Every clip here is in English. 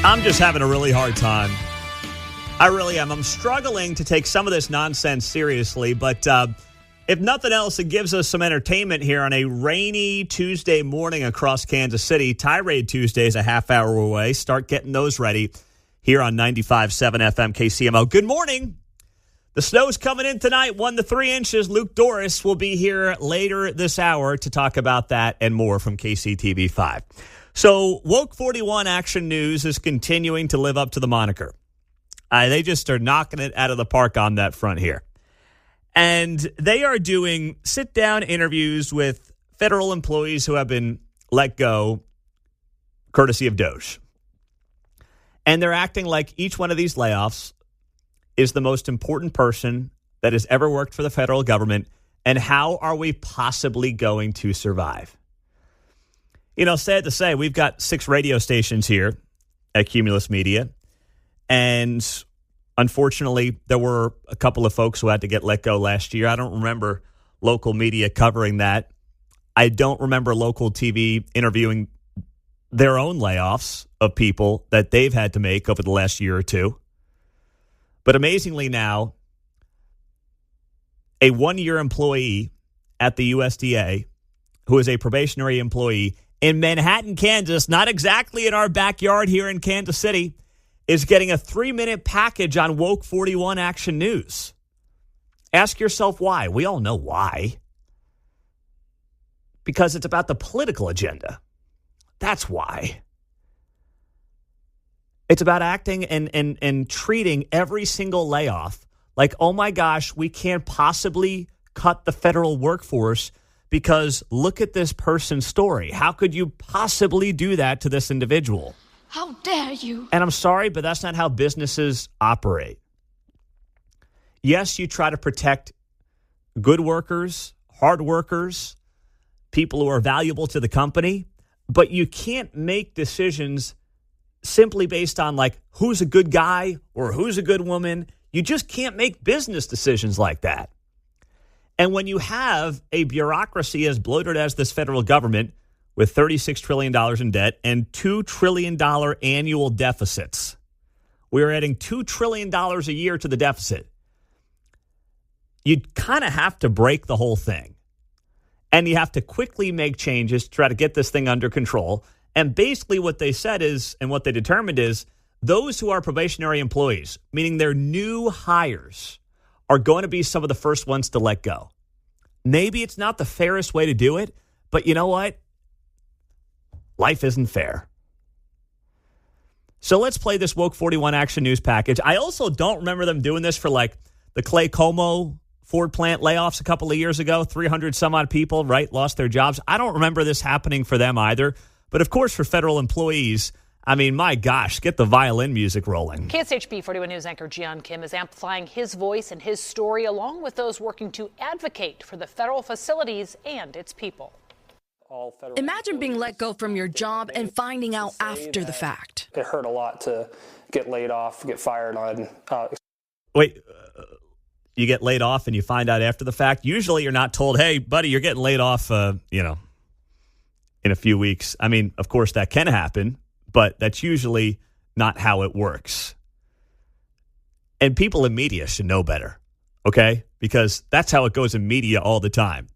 I'm just having a really hard time. I really am. I'm struggling to take some of this nonsense seriously, but if nothing else, it gives us some entertainment here on a rainy Tuesday morning across Kansas City. Tirade Tuesday is a half hour away. Start getting those ready here on 95.7 FM KCMO. Good morning. The snow's coming in tonight, 1 to 3 inches. Luke Doris will be here later this hour to talk about that and more from KCTV5. So Woke 41 Action News is continuing to live up to the moniker. They just are knocking it out of the park on that front here. And they are doing sit-down interviews with federal employees who have been let go courtesy of DOJ. And they're acting like each one of these layoffs is the most important person that has ever worked for the federal government. And how are we possibly going to survive? You know, sad to say, we've got 6 radio stations here at Cumulus Media. And unfortunately, there were a couple of folks who had to get let go last year. I don't remember local media covering that. I don't remember local TV interviewing their own layoffs of people that they've had to make over the last year or two. But amazingly now, a 1-year employee at the USDA, who is a probationary employee in Manhattan, Kansas, not exactly in our backyard here in Kansas City, is getting a 3-minute package on Woke 41 Action News. Ask yourself why. We all know why. Because it's about the political agenda. That's why. It's about acting and treating every single layoff like, oh my gosh, we can't possibly cut the federal workforce because look at this person's story. How could you possibly do that to this individual? How dare you? And I'm sorry, but that's not how businesses operate. Yes, you try to protect good workers, hard workers, people who are valuable to the company, but you can't make decisions simply based on like who's a good guy or who's a good woman. You just can't make business decisions like that. And when you have a bureaucracy as bloated as this federal government with $36 trillion in debt and $2 trillion annual deficits, we are adding $2 trillion a year to the deficit. You kind of have to break the whole thing. And you have to quickly make changes to try to get this thing under control. And basically what they said is, and what they determined is, those who are probationary employees, meaning they're new hires, are going to be some of the first ones to let go. Maybe it's not the fairest way to do it, but you know what? Life isn't fair. So let's play this Woke 41 Action News package. I also don't remember them doing this for like the Clay Como Ford plant layoffs a couple of years ago. 300 some odd people, right, lost their jobs. I don't remember this happening for them either. But of course, for federal employees, I mean, my gosh, get the violin music rolling. KSHB 41 News anchor Gian Kim is amplifying his voice and his story along with those working to advocate for the federal facilities and its people. Imagine being let go from your job and finding out after the fact. It hurt a lot to get laid off, get fired on. Wait, you get laid off and you find out after the fact? Usually you're not told, hey, buddy, you're getting laid off, in a few weeks. I mean, of course, that can happen, but that's usually not how it works. And people in media should know better, okay? Because that's how it goes in media all the time.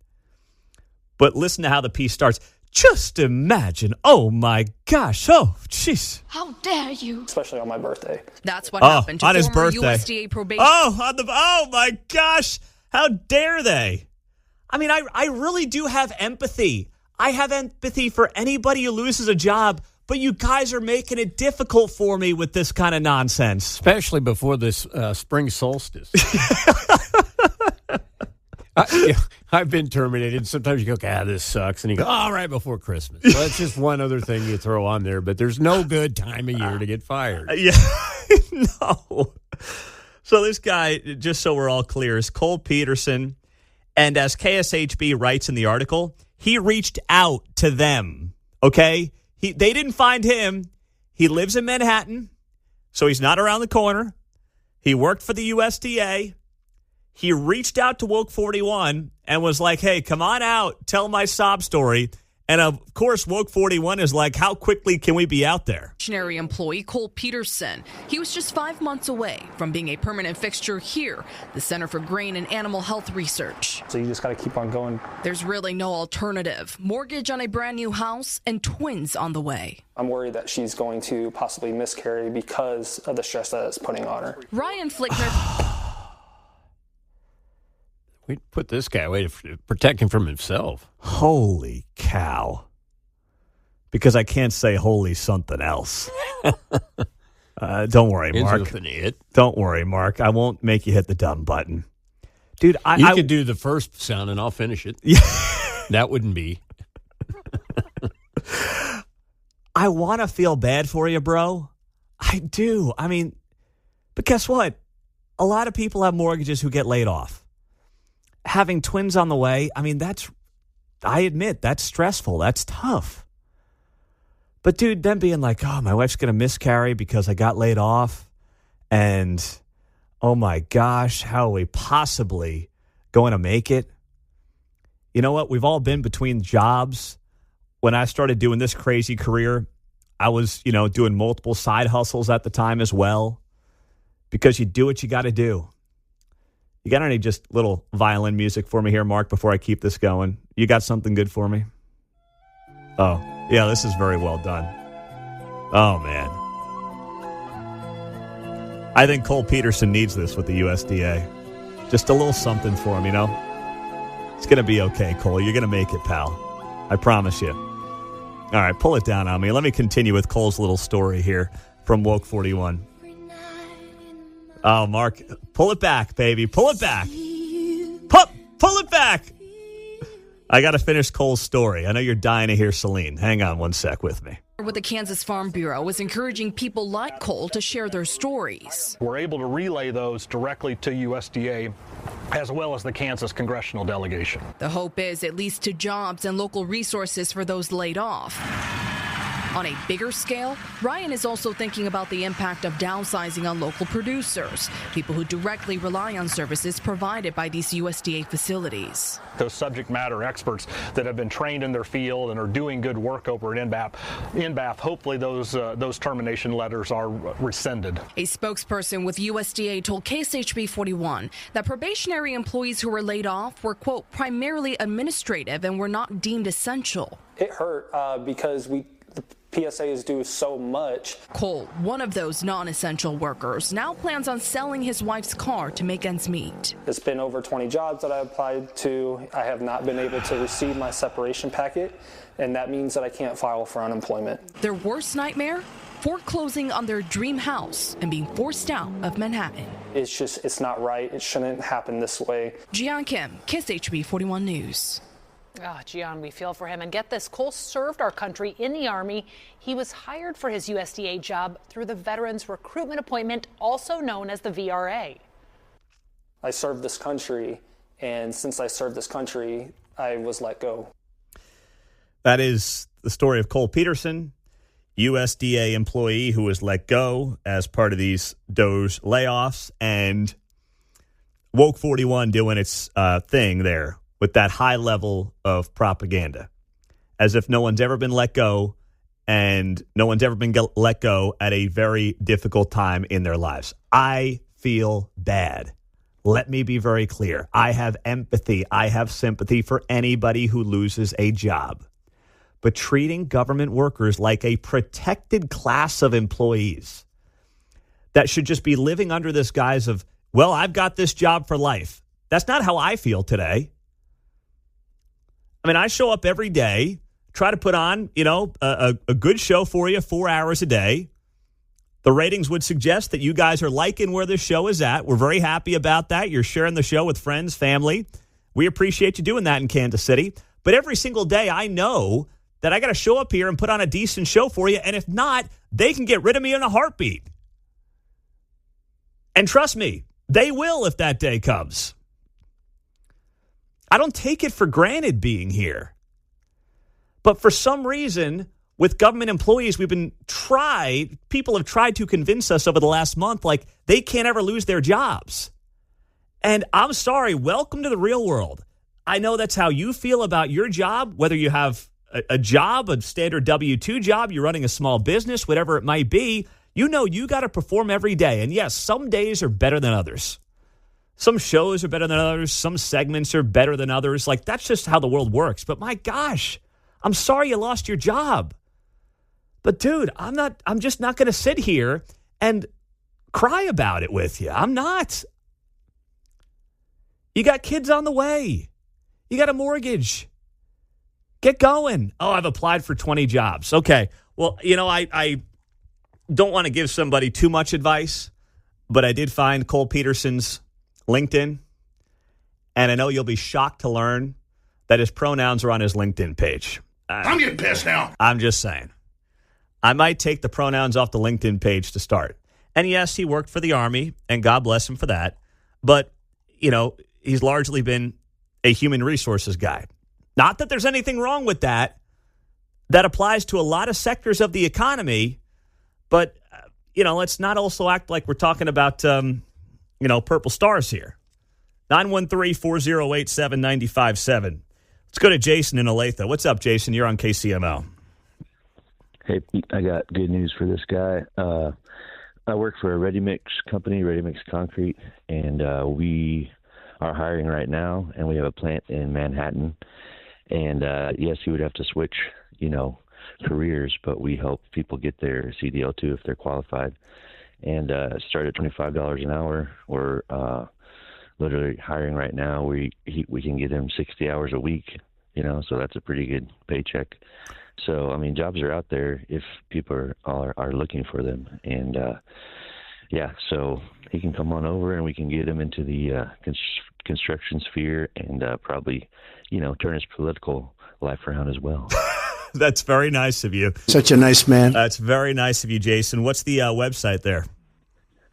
But listen to how the piece starts. Just imagine. Oh, my gosh. Oh, jeez. How dare you? Especially on my birthday. That's what happened to on his former birthday. USDA probation. Oh, my gosh. How dare they? I mean, I really do have empathy. I have empathy for anybody who loses a job, but you guys are making it difficult for me with this kind of nonsense. Especially before this spring solstice. I've been terminated. Sometimes you go, this sucks. And you go, right before Christmas. So that's just one other thing you throw on there. But there's no good time of year to get fired. Yeah, no. So this guy, just so we're all clear, is Cole Peterson. And as KSHB writes in the article, he reached out to them, okay? They didn't find him. He lives in Manhattan, so he's not around the corner. He worked for the USDA. He reached out to Woke 41 and was like, hey, come on out, tell my sob story. And of course, Woke 41 is like, how quickly can we be out there? Stationary employee Cole Peterson. He was just 5 months away from being a permanent fixture here, the Center for Grain and Animal Health Research. So you just got to keep on going. There's really no alternative. Mortgage on a brand new house and twins on the way. I'm worried that she's going to possibly miscarry because of the stress that it's putting on her. Ryan Flickner. We put this guy away to protect him from himself. Holy cow. Because I can't say holy something else. Don't worry, Mark. Don't worry, Mark. I won't make you hit the dumb button. Dude, You could do the first sound and I'll finish it. Yeah. That wouldn't be. I want to feel bad for you, bro. I do. I mean, but guess what? A lot of people have mortgages who get laid off. Having twins on the way, I mean, I admit, that's stressful. That's tough. But, dude, them being like, oh, my wife's going to miscarry because I got laid off. And, oh, my gosh, how are we possibly going to make it? You know what? We've all been between jobs. When I started doing this crazy career, I was, doing multiple side hustles at the time as well. Because you do what you got to do. You got any just little violin music for me here, Mark, before I keep this going? You got something good for me? Oh, yeah, this is very well done. Oh, man. I think Cole Peterson needs this with the USDA. Just a little something for him, It's going to be okay, Cole. You're going to make it, pal. I promise you. All right, pull it down on me. Let me continue with Cole's little story here from Woke 41. Oh, Mark, pull it back, baby. Pull it back. Pull it back. I got to finish Cole's story. I know you're dying to hear Celine. Hang on one sec with me. With the Kansas Farm Bureau was encouraging people like Cole to share their stories. We're able to relay those directly to USDA as well as the Kansas congressional delegation. The hope is it leads to jobs and local resources for those laid off. On a bigger scale, Ryan is also thinking about the impact of downsizing on local producers, people who directly rely on services provided by these USDA facilities. Those subject matter experts that have been trained in their field and are doing good work over at NBAF, hopefully those termination letters are rescinded. A spokesperson with USDA told KSHB 41 that probationary employees who were laid off were, quote, primarily administrative and were not deemed essential. It hurt because the PSAs do so much. Cole, one of those non-essential workers, now plans on selling his wife's car to make ends meet. It's been over 20 jobs that I applied to. I have not been able to receive my separation packet, and that means that I can't file for unemployment. Their worst nightmare? Foreclosing on their dream house and being forced out of Manhattan. It's not right. It shouldn't happen this way. Gian Kim, KSHB 41 News. Gian, we feel for him. And get this, Cole served our country in the Army. He was hired for his USDA job through the Veterans Recruitment Appointment, also known as the VRA. I served this country, and since I served this country, I was let go. That is the story of Cole Peterson, USDA employee who was let go as part of these DOGE layoffs, and Woke 41 doing its thing there with that high level of propaganda, as if no one's ever been let go and no one's ever been let go at a very difficult time in their lives. I feel bad. Let me be very clear. I have empathy. I have sympathy for anybody who loses a job. But treating government workers like a protected class of employees that should just be living under this guise of, well, I've got this job for life. That's not how I feel today. I mean, I show up every day, try to put on, a good show for you 4 hours a day. The ratings would suggest that you guys are liking where this show is at. We're very happy about that. You're sharing the show with friends, family. We appreciate you doing that in Kansas City. But every single day, I know that I got to show up here and put on a decent show for you. And if not, they can get rid of me in a heartbeat. And trust me, they will if that day comes. I don't take it for granted being here. But for some reason, with government employees, people have tried to convince us over the last month, like they can't ever lose their jobs. And I'm sorry, welcome to the real world. I know that's how you feel about your job, whether you have a job, a standard W-2 job, you're running a small business, whatever it might be, you know you got to perform every day. And yes, some days are better than others. Some shows are better than others. Some segments are better than others. Like, that's just how the world works. But my gosh, I'm sorry you lost your job. But dude, I'm just not going to sit here and cry about it with you. I'm not. You got kids on the way. You got a mortgage. Get going. Oh, I've applied for 20 jobs. Okay. Well, I don't want to give somebody too much advice, but I did find Cole Peterson's LinkedIn, and I know you'll be shocked to learn that his pronouns are on his LinkedIn page. I'm getting pissed now. I'm just saying. I might take the pronouns off the LinkedIn page to start. And yes, he worked for the Army, and God bless him for that. But, he's largely been a human resources guy. Not that there's anything wrong with that. That applies to a lot of sectors of the economy. But, let's not also act like we're talking about, purple stars here. 913-408-7957. Let's go to Jason in Olathe. What's up, Jason? You're on KCMO. Hey, Pete, I got good news for this guy. I work for a ready-mix company, ready-mix concrete, and we are hiring right now, and we have a plant in Manhattan. And, yes, he would have to switch, careers, but we help people get their CDL2 if they're qualified. And start at $25 an hour. We're literally hiring right now. We can get him 60 hours a week, so that's a pretty good paycheck. So, jobs are out there if people are looking for them. And, so he can come on over and we can get him into the construction sphere and probably, turn his political life around as well. That's very nice of you. Such a nice man. That's very nice of you, Jason. What's the website there?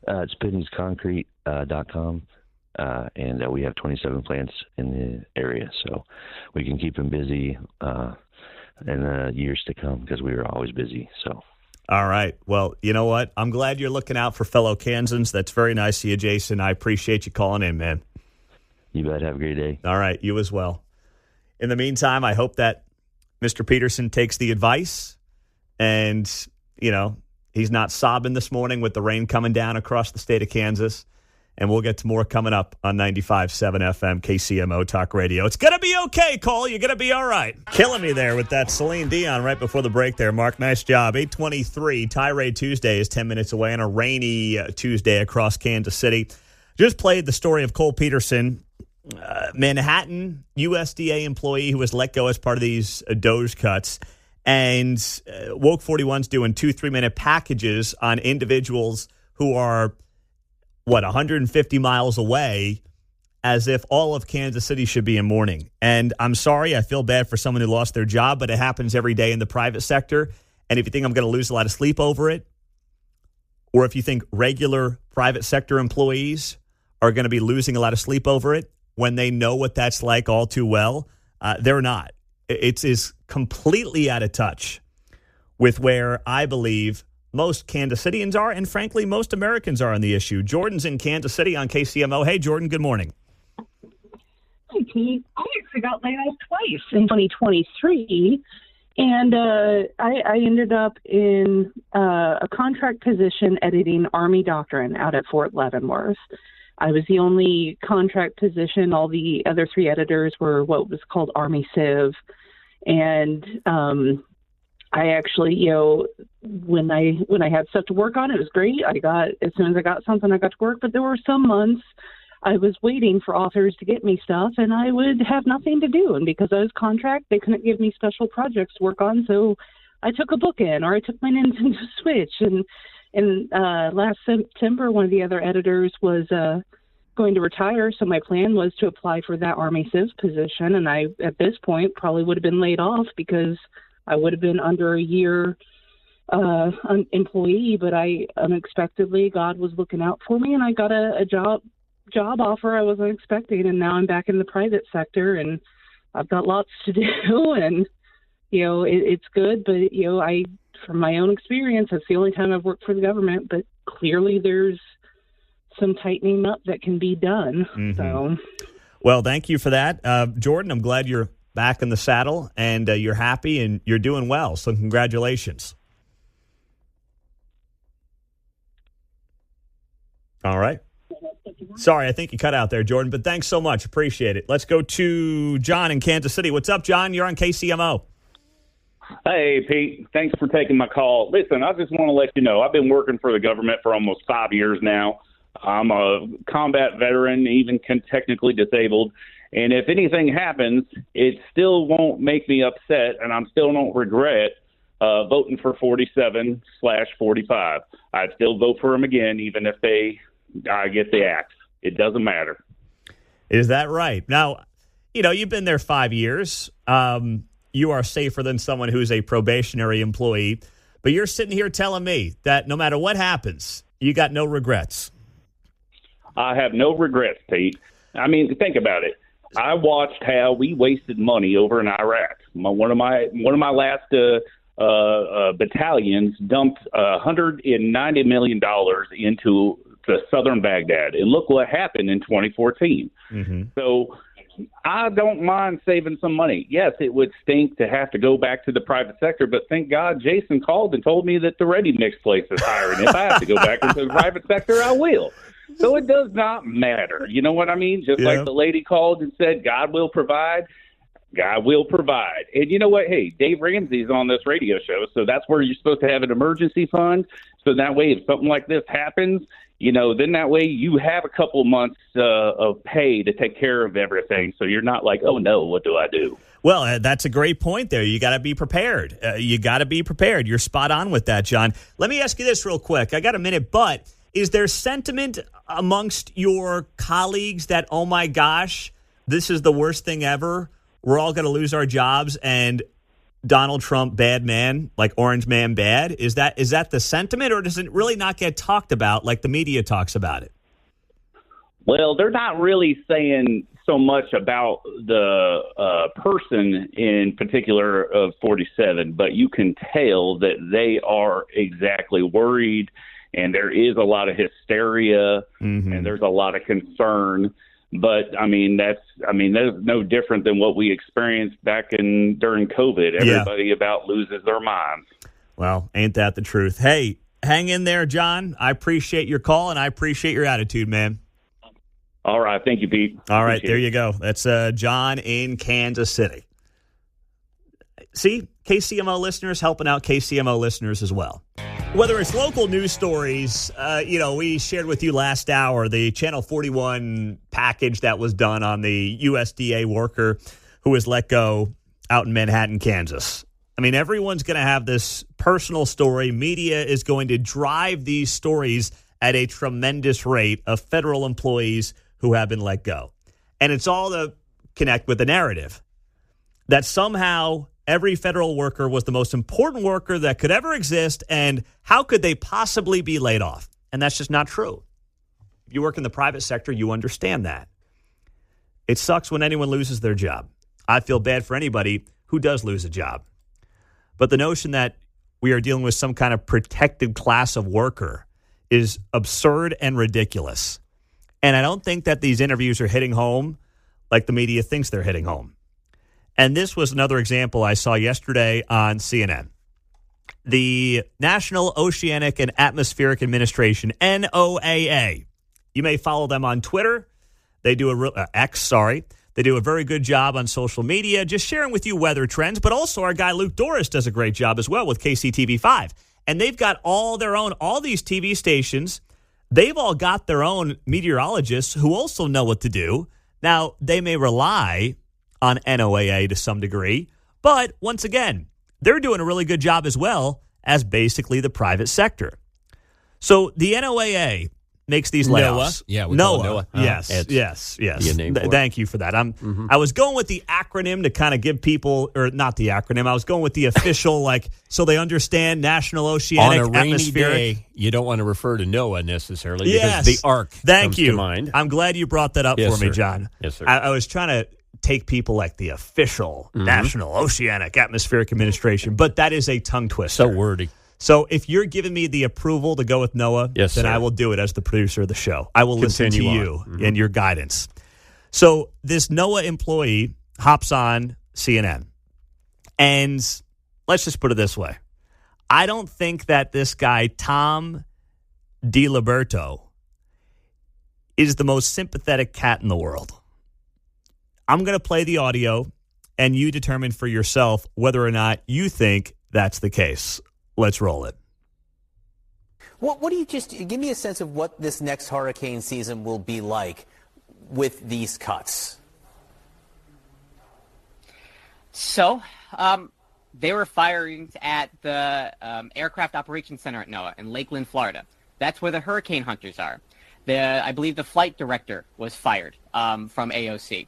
It's pitneysconcrete.com. And we have 27 plants in the area, so we can keep him busy in the years to come because we were always busy. So, all right. Well, you know what? I'm glad you're looking out for fellow Kansans. That's very nice of you, Jason. I appreciate you calling in, man. You bet. Have a great day. All right. You as well. In the meantime, I hope that Mr. Peterson takes the advice and, he's not sobbing this morning with the rain coming down across the state of Kansas. And we'll get to more coming up on 95.7 FM KCMO Talk Radio. It's going to be okay, Cole. You're going to be all right. Killing me there with that Celine Dion right before the break there, Mark. Nice job. 8:23. Tirade Tuesday is 10 minutes away on a rainy Tuesday across Kansas City. Just played the story of Cole Peterson, Manhattan USDA employee who was let go as part of these DOGE cuts. And Woke 41's doing 2-3-minute packages on individuals who are 150 miles away, as if all of Kansas City should be in mourning. And I'm sorry, I feel bad for someone who lost their job, but it happens every day in the private sector. And if you think I'm going to lose a lot of sleep over it, or if you think regular private sector employees are going to be losing a lot of sleep over it when they know what that's like all too well, they're not. It is completely out of touch with where I believe most Kansas Cityans are, and frankly, most Americans are on the issue. Jordan's in Kansas City on KCMO. Hey, Jordan, good morning. Hi, Pete. I actually got laid off twice in 2023, and I ended up in a contract position editing Army Doctrine out at Fort Leavenworth. I was the only contract position. All the other three editors were what was called Army Civ, and I actually, when I had stuff to work on, it was great. As soon as I got something, I got to work. But there were some months I was waiting for authors to get me stuff, and I would have nothing to do. And because I was contract, they couldn't give me special projects to work on. So I took a book in, or I took my Nintendo Switch. And last September, one of the other editors was going to retire. So my plan was to apply for that Army Civ position. And I, at this point, probably would have been laid off because I would have been under a year employee, but I unexpectedly, God was looking out for me, and I got a job offer I wasn't expecting, and now I'm back in the private sector, and I've got lots to do, and it's good, but from my own experience, that's the only time I've worked for the government, but clearly there's some tightening up that can be done. Mm-hmm. So, well, thank you for that, Jordan. I'm glad you're back in the saddle, and you're happy and you're doing well. So congratulations. All right. Sorry, I think you cut out there, Jordan, but thanks so much. Appreciate it. Let's go to John in Kansas City. What's up, John? You're on KCMO. Hey, Pete. Thanks for taking my call. Listen, I just want to let you know, I've been working for the government for almost 5 years now. I'm a combat veteran, even technically disabled. And if anything happens, it still won't make me upset, and I still don't regret voting for 47/45. I'd still vote for them again, even if I get the axe. It doesn't matter. Is that right? Now, you've been there 5 years. You are safer than someone who's a probationary employee. But you're sitting here telling me that no matter what happens, you got no regrets. I have no regrets, Pete. I mean, think about it. I watched how we wasted money over in Iraq. One of my last battalions dumped $190 million into the southern Baghdad, and look what happened in 2014. Mm-hmm. So I don't mind saving some money. Yes, it would stink to have to go back to the private sector, but thank God Jason called and told me that the Ready Mix place is hiring. If I have to go back into the private sector, I will. So it does not matter. You know what I mean? Just like the lady called and said, God will provide. God will provide. And you know what? Hey, Dave Ramsey's on this radio show, so that's where you're supposed to have an emergency fund. So that way, if something like this happens, then that way you have a couple months of pay to take care of everything. So you're not like, oh, no, what do I do? Well, that's a great point there. You got to be prepared. You're spot on with that, John. Let me ask you this real quick. I got a minute, but is there sentiment amongst your colleagues that, oh, my gosh, this is the worst thing ever? We're all going to lose our jobs, and Donald Trump, bad man, like Orange Man bad? Is that the sentiment, or does it really not get talked about like the media talks about it? Well, they're not really saying so much about the person in particular of 47, but you can tell that they are exactly worried, and there is a lot of hysteria, and there's a lot of concern. But that's no different than what we experienced back during COVID. Everybody about loses their minds. Well, ain't that the truth? Hey, hang in there, John. I appreciate your call, and I appreciate your attitude, man. All right. Thank you, Pete. All right. There you go. That's John in Kansas City. See, KCMO listeners helping out KCMO listeners as well. Whether it's local news stories, we shared with you last hour the Channel 41 package that was done on the USDA worker who was let go out in Manhattan, Kansas. I mean, everyone's going to have this personal story. Media is going to drive these stories at a tremendous rate of federal employees who have been let go. And it's all to connect with the narrative that somehow every federal worker was the most important worker that could ever exist, and how could they possibly be laid off? And that's just not true. If you work in the private sector, you understand that. It sucks when anyone loses their job. I feel bad for anybody who does lose a job. But the notion that we are dealing with some kind of protected class of worker is absurd and ridiculous. And I don't think that these interviews are hitting home like the media thinks they're hitting home. And this was another example I saw yesterday on CNN. The National Oceanic and Atmospheric Administration, NOAA. You may follow them on Twitter. They do They do a very good job on social media, just sharing with you weather trends. But also our guy Luke Doris does a great job as well with KCTV5. And they've got all these TV stations. They've all got their own meteorologists who also know what to do. Now, they may rely on NOAA to some degree, but once again, they're doing a really good job as well as basically the private sector. So the NOAA makes these layoffs. NOAA? Yeah, we call it NOAA. Yes. Thank you for that. I was going with the acronym to kind of give people, or not the acronym, I was going with the official, so they understand National Oceanic On a rainy Atmospheric. day, you don't want to refer to NOAA necessarily because the ARC comes to mind. I'm glad you brought that up for me, John. Yes, sir. I was trying to take people like the official National Oceanic Atmospheric Administration, but that is a tongue twister. So wordy. So if you're giving me the approval to go with NOAA, then sir. I will do it as the producer of the show. I will listen to Continue you on. and your guidance. So this NOAA employee hops on CNN. And let's just put it this way. I don't think that this guy, Tom DiLiberto, is the most sympathetic cat in the world. I'm going to play the audio, and you determine for yourself whether or not you think that's the case. Let's roll it. What do you just give me a sense of what this next hurricane season will be like with these cuts? So, they were firing at the Aircraft Operations Center at NOAA in Lakeland, Florida. That's where the hurricane hunters are. I believe the flight director was fired from AOC.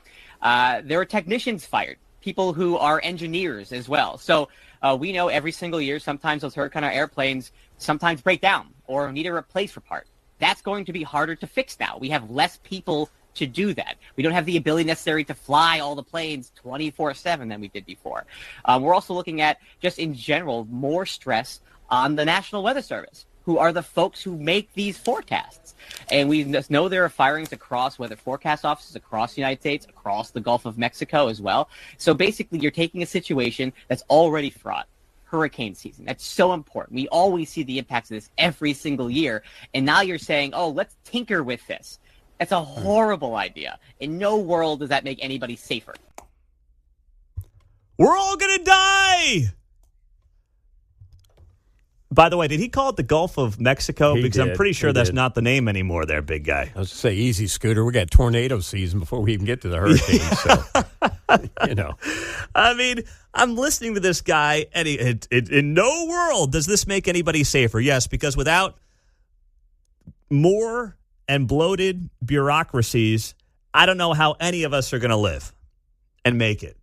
There were technicians fired, people who are engineers as well. So we know every single year sometimes those hurricane airplanes sometimes break down or need a replacement part. That's going to be harder to fix now. We have less people to do that. We don't have the ability necessary to fly all the planes 24/7 than we did before. We're also looking at, just in general, more stress on the National Weather Service, who are the folks who make these forecasts. And we know there are firings across weather forecast offices across the United States, across the Gulf of Mexico as well. So basically, you're taking a situation that's already fraught. Hurricane season. That's so important. We always see the impacts of this every single year. And now you're saying, oh, let's tinker with this. That's a horrible idea. In no world does that make anybody safer. We're all going to die. By the way, did he call it the Gulf of Mexico? Because I'm pretty sure that's not the name anymore there, big guy. I was going to say, easy, Scooter. We got tornado season before we even get to the hurricane. So, you know. I mean, I'm listening to this guy, and in no world does this make anybody safer. Yes, because without more and bloated bureaucracies, I don't know how any of us are going to live and make it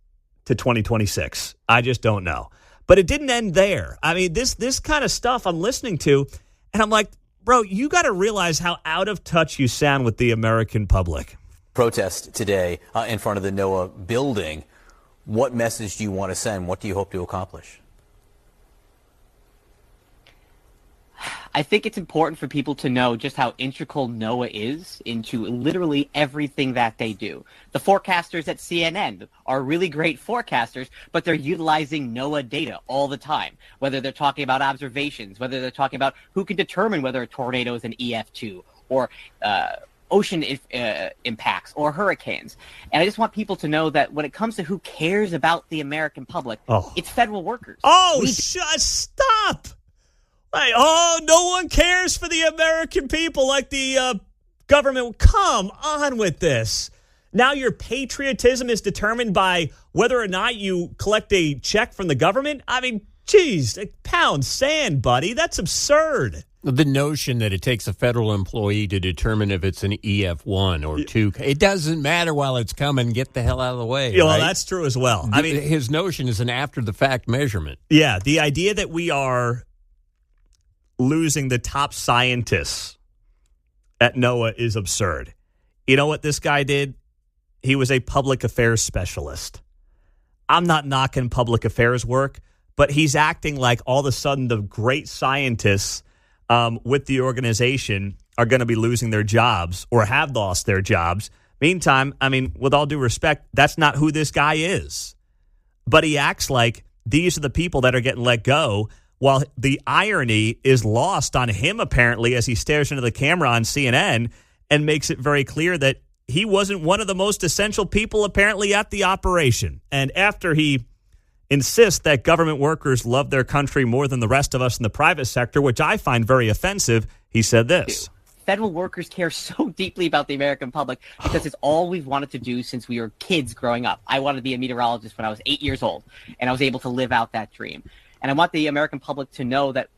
to 2026. I just don't know. But it didn't end there. I mean, this kind of stuff I'm listening to, and I'm like, bro, you got to realize how out of touch you sound with the American public. Protest today in front of the NOAA building. What message do you want to send? What do you hope to accomplish? I think it's important for people to know just how integral NOAA is into literally everything that they do. The forecasters at CNN are really great forecasters, but they're utilizing NOAA data all the time, whether they're talking about observations, whether they're talking about who can determine whether a tornado is an EF2 or ocean impacts or hurricanes. And I just want people to know that when it comes to who cares about the American public, it's federal workers. Stop! Like, no one cares for the American people like the government. Come on with this. Now your patriotism is determined by whether or not you collect a check from the government? I mean, geez, pound sand, buddy. That's absurd. The notion that it takes a federal employee to determine if it's an EF1 or 2, it doesn't matter while it's coming. Get the hell out of the way. Yeah, well, that's true as well. I mean, his notion is an after-the-fact measurement. Yeah, the idea that we are losing the top scientists at NOAA is absurd. You know what this guy did? He was a public affairs specialist. I'm not knocking public affairs work, but he's acting like all of a sudden the great scientists with the organization are going to be losing their jobs or have lost their jobs. Meantime, I mean, with all due respect, that's not who this guy is. But he acts like these are the people that are getting let go, while the irony is lost on him, apparently, as he stares into the camera on CNN and makes it very clear that he wasn't one of the most essential people, apparently, at the operation. And after he insists that government workers love their country more than the rest of us in the private sector, which I find very offensive, he said this. Federal workers care so deeply about the American public because it's all we've wanted to do since we were kids growing up. I wanted to be a meteorologist when I was 8 years old, and I was able to live out that dream. And I want the American public to know that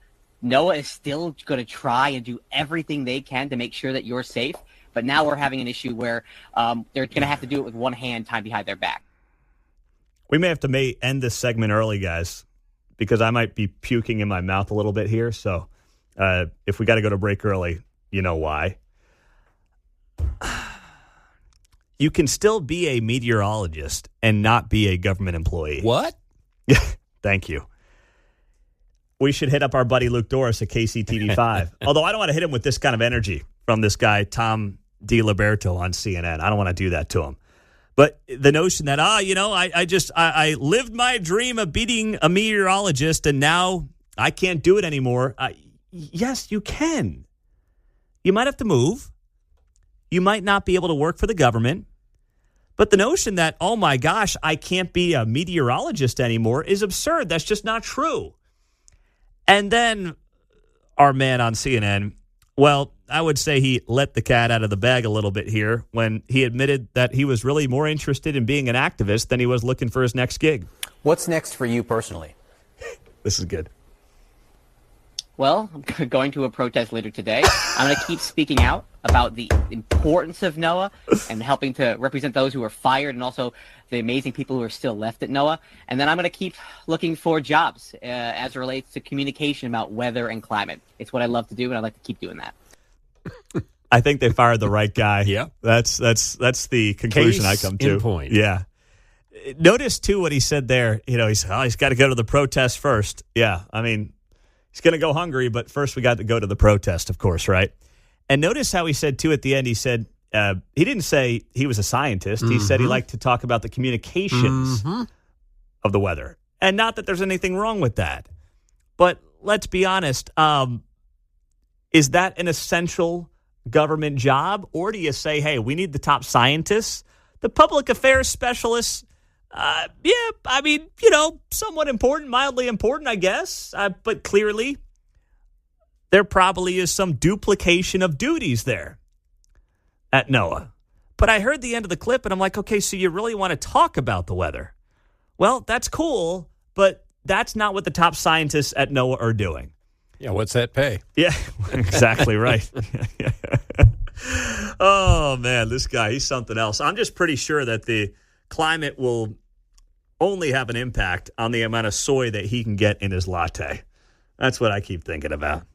NOAA is still going to try and do everything they can to make sure that you're safe. But now we're having an issue where they're going to have to do it with one hand tied behind their back. We may have to end this segment early, guys, because I might be puking in my mouth a little bit here. So if we got to go to break early, you know why. You can still be a meteorologist and not be a government employee. What? Yeah, thank you. We should hit up our buddy Luke Doris at KCTV5. Although I don't want to hit him with this kind of energy from this guy, Tom DiLiberto on CNN. I don't want to do that to him. But the notion that, I lived my dream of beating a meteorologist and now I can't do it anymore. Yes, you can. You might have to move. You might not be able to work for the government. But the notion that, oh my gosh, I can't be a meteorologist anymore is absurd. That's just not true. And then our man on CNN, well, I would say he let the cat out of the bag a little bit here when he admitted that he was really more interested in being an activist than he was looking for his next gig. What's next for you personally? This is good. Well, I'm going to a protest later today. I'm going to keep speaking out about the importance of NOAA and helping to represent those who are fired and also the amazing people who are still left at NOAA. And then I'm going to keep looking for jobs as it relates to communication about weather and climate. It's what I love to do, and I'd like to keep doing that. I think they fired the right guy. Yeah. That's the conclusion I come to. In point. Yeah. Notice, too, what he said there. He said, he's got to go to the protest first. Yeah, I mean, he's going to go hungry, but first we got to go to the protest, of course, right? And notice how he said, too, at the end, he said, he didn't say he was a scientist. He said he liked to talk about the communications of the weather. And not that there's anything wrong with that. But let's be honest, is that an essential government job? Or do you say, hey, we need the top scientists, the public affairs specialists? Somewhat important, mildly important, I guess. But clearly, there probably is some duplication of duties there at NOAA. But I heard the end of the clip, and I'm like, okay, so you really want to talk about the weather? Well, that's cool, but that's not what the top scientists at NOAA are doing. Yeah, what's that pay? Yeah, exactly right. Oh, man, this guy, he's something else. I'm just pretty sure that the climate will only have an impact on the amount of soy that he can get in his latte. That's what I keep thinking about.